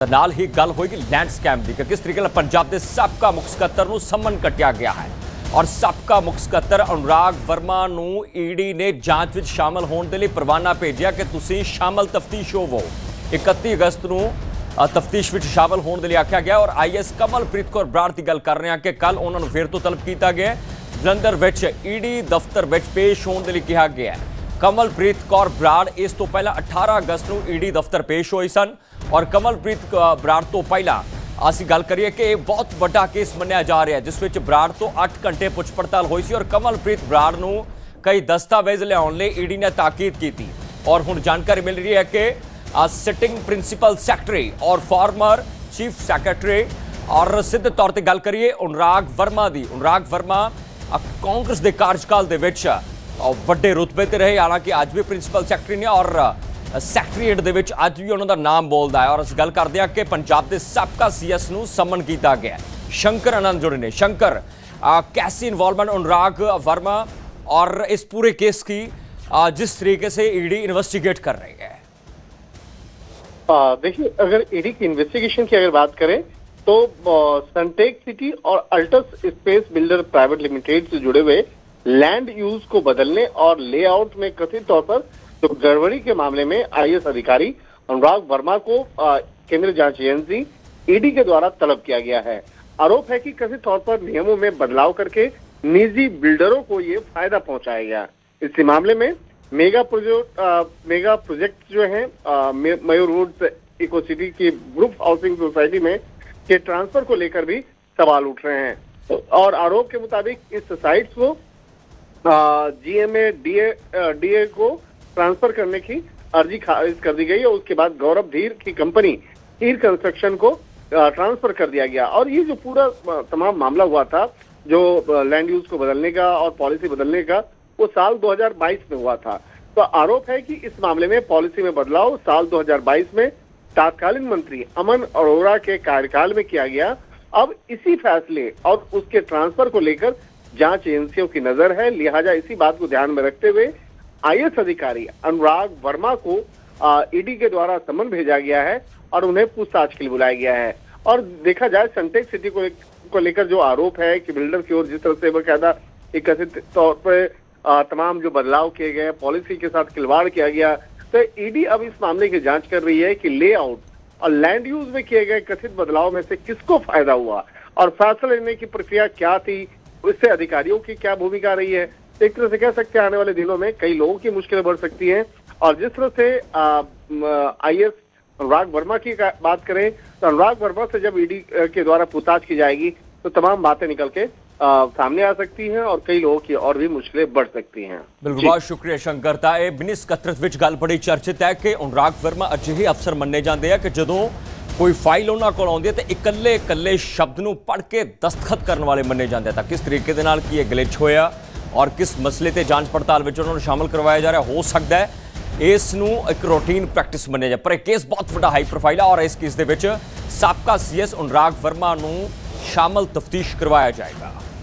ਨਾਲ ਹੀ ਗੱਲ ਹੋਏਗੀ लैंड ਸਕੈਮ ਦੀ ਕਿ ਕਿਸ ਤਰੀਕੇ ਨਾਲ ਪੰਜਾਬ ਦੇ ਸਾਬਕਾ ਮੁੱਖ ਸਕੱਤਰ ਨੂੰ ਸੰਮਨ ਕੱਟਿਆ ਗਿਆ ਹੈ और ਸਾਬਕਾ ਮੁੱਖ ਸਕੱਤਰ अनुराग वर्मा ਨੂੰ ईडी ਨੇ ਜਾਂਚ ਵਿੱਚ ਸ਼ਾਮਲ ਹੋਣ ਦੇ ਲਈ ਪ੍ਰਵਾਨਾ ਭੇਜਿਆ ਕਿ ਤੁਸੀਂ ਸ਼ਾਮਲ ਤਫਤੀਸ਼ ਹੋਵੋ। 31 ਅਗਸਤ ਨੂੰ ਤਫਤੀਸ਼ ਵਿੱਚ ਸ਼ਾਮਲ ਹੋਣ ਦੇ ਲਈ ਆਖਿਆ ਗਿਆ और IAS ਕਮਲਪ੍ਰੀਤ ਕੌਰ ਬਰਾੜ ਦੀ ਗੱਲ ਕਰ ਰਹੇ ਹਾਂ ਕਿ ਕੱਲ ਉਹਨਾਂ ਨੂੰ ਫਿਰ ਤੋਂ ਤਲਬ ਕੀਤਾ ਗਿਆ ਜਲੰਧਰ ਵਿੱਚ ईडी ਦਫ਼ਤਰ ਵਿੱਚ ਪੇਸ਼ ਹੋਣ ਦੇ ਲਈ ਕਿਹਾ ਗਿਆ। कमलप्रीत कौर बराड़ इस तो पहला 18 अगस्त को ईडी दफ्तर पेश हुई सन और कमलप्रीत बराड़ तो पहला असी गल करिए कि बहुत बड़ा केस मन्निया जा रहा है जिस विच बराड़ तो 8 घंटे पुछ पड़ताल हुई सी और कमलप्रीत बराड़ नूं कई दस्तावेज लियाउण लई ईडी ने ताकीद की और हुण जानकारी मिल रही है कि सिटिंग प्रिंसीपल सैकटरी और फॉर्मर चीफ सैकटरी और सिद्ध तौर पर गल करिए अनुराग वर्मा दी। अनुराग वर्मा कांग्रेस के कार्यकाल दे विच ਵੱਡੇ ਰੁਤਬੇ ਤੇ ਰਹੇ ਹਾਲਾਂਕਿ ਅੱਜ ਵੀ ਪ੍ਰਿੰਸੀਪਲ ਸੈਕਟਰੀ ਨੇ ਔਰ ਸੈਕਟਰੀਏਟ ਦੇ ਵਿੱਚ ਅੱਜ ਵੀ ਉਹਨਾਂ ਦਾ ਨਾਮ ਬੋਲਦਾ ਹੈ ਔਰ ਅਸੀਂ ਗੱਲ ਕਰਦੇ ਹਾਂ ਕਿ ਪੰਜਾਬ ਦੇ ਸਾਬਕਾ CS ਨੂੰ ਸਮਨ ਕੀਤਾ ਗਿਆ। शंकर आनंद जुड़े ने। शंकर, कैसी इन्वॉल्वमेंट अनुराग वर्मा और इस पूरे केस की जिस तरीके से ईडी इन्वेस्टिगेट कर रही है? देखिए, अगर ईडी की इन्वेस्टिगेशन की अगर बात करें तो सनटेक सिटी और Altis space builder private limited से जुड़े हुए लैंड यूज को बदलने और लेआउट में कथित तौर पर जो गड़बड़ी के मामले में IAS अधिकारी अनुराग वर्मा को केंद्रीय जांच एजेंसी ईडी के द्वारा तलब किया गया है। आरोप है कि कथित तौर पर नियमों में बदलाव करके निजी बिल्डरों को ये फायदा पहुंचाया गया। इसी मामले में मेगा प्रोजेक्ट जो है मयूर रोड इको सिटी की ग्रुप हाउसिंग सोसाइटी में के ट्रांसफर को लेकर भी सवाल उठ रहे हैं और आरोप के मुताबिक इस साइट्स को GMA DA को ट्रांसफर करने की अर्जी खारिज कर दी गई और उसके बाद गौरव धीर की कंपनी हीर कंस्ट्रक्शन को ट्रांसफर कर दिया गया। और ये जो पूरा तमाम मामला हुआ था जो लैंड यूज को बदलने का और पॉलिसी बदलने का वो साल 2022 में हुआ था। तो आरोप है कि इस मामले में पॉलिसी में बदलाव साल 2022 में तत्कालीन मंत्री अमन अरोड़ा के कार्यकाल में किया गया। अब इसी फैसले और उसके ट्रांसफर को लेकर जांच एजेंसियों की नजर है, लिहाजा इसी बात को ध्यान में रखते हुए IAS अधिकारी अनुराग वर्मा को ईडी के द्वारा समन भेजा गया है और उन्हें पूछताछ के लिए बुलाया गया है। और देखा जाए सनटेक सिटी को लेकर जो आरोप है कि बिल्डर की ओर जिस तरह से बकायदा एक कथित तौर पर तमाम जो बदलाव किए गए, पॉलिसी के साथ खिलवाड़ किया गया, तो ईडी अब इस मामले की जांच कर रही है कि लेआउट और लैंड यूज में किए गए कथित बदलाव में से किसको फायदा हुआ और फैसला लेने की प्रक्रिया क्या थी, इससे अधिकारियों की क्या भूमिका रही है। एक तरह से कह सकते हैं आने वाले दिनों में कई लोगों की मुश्किलें बढ़ सकती हैं। और जिस तरह से IAS अनुराग वर्मा की बात करें तो अनुराग वर्मा से जब ईडी के द्वारा पूछताछ की जाएगी तो तमाम बातें निकल के सामने आ सकती हैं और कई लोगों की और भी मुश्किलें बढ़ सकती हैं। बिल्कुल, बहुत शुक्रिया शंकर। ਤਾਂ ਇਹ ਬਿਨਿਸ ਕਤਰਤ ਵਿੱਚ ਗੱਲ ਬੜੀ ਚਰਚਿਤ ਹੈ ਕਿ अनुराग वर्मा ਅਜਿਹੇ ਅਫਸਰ ਮੰਨੇ ਜਾਂਦੇ ਆ ਕਿ ਜਦੋਂ कोई फाइल उन्होंने को आती है तो इकल्ले इकल्ले शब्द को पढ़ के दस्तखत करने वाले मन्ने जाते हैं। किस तरीके के नाल की ग्लिच होया और किस मसले ते जांच पड़ताल में उन्होंने शामिल करवाया जा रहा हो सकता है इसनू एक रूटीन प्रैक्टिस मन्निया जाए। पर यह केस बहुत बड़ा हाई प्रोफाइल है और इस केस के साबका CS अनुराग वर्मा नू शामिल तफ्तीश करवाया जाएगा।